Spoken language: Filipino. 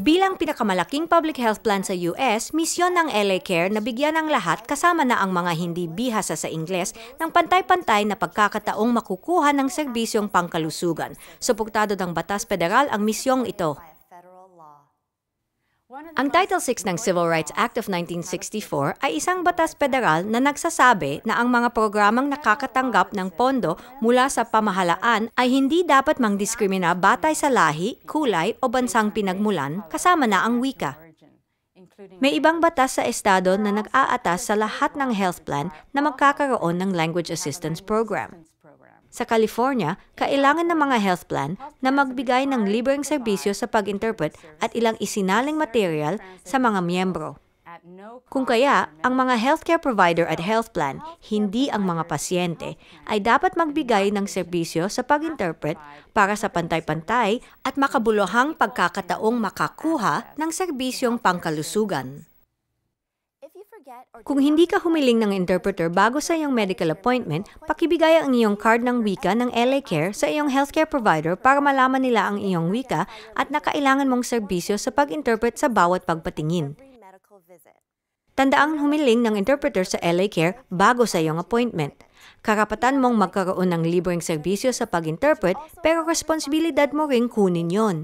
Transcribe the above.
Bilang pinakamalaking public health plan sa US, misyon ng LA Care na bigyan ng lahat kasama na ang mga hindi bihasa sa Ingles ng pantay-pantay na pagkakataong makukuha ng serbisyong pangkalusugan. Suportado ng batas federal ang misyong ito. Ang Title VI ng Civil Rights Act of 1964 ay isang batas federal na nagsasabi na ang mga programang nakakatanggap ng pondo mula sa pamahalaan ay hindi dapat mangdiskrimina batay sa lahi, kulay o bansang pinagmulan, kasama na ang wika. May ibang batas sa estado na nag-aatas sa lahat ng health plan na magkakaroon ng Language Assistance Program. Sa California, kailangan ng mga health plan na magbigay ng libreng serbisyo sa pag-interpret at ilang isinaling material sa mga miyembro. Kung kaya, ang mga healthcare provider at health plan, hindi ang mga pasyente, ay dapat magbigay ng serbisyo sa pag-interpret para sa pantay-pantay at makabuluhang pagkakataong makakuha ng serbisyong pangkalusugan. Kung hindi ka humiling ng interpreter bago sa iyong medical appointment, pakibigay ang iyong card ng wika ng LA Care sa iyong healthcare provider para malaman nila ang iyong wika at nakailangan mong serbisyo sa pag-interpret sa bawat pagpatingin. Tandaang humiling ng interpreter sa LA Care bago sa iyong appointment. Karapatan mong magkaroon ng libreng serbisyo sa pag-interpret pero responsibilidad mo ring kunin yon.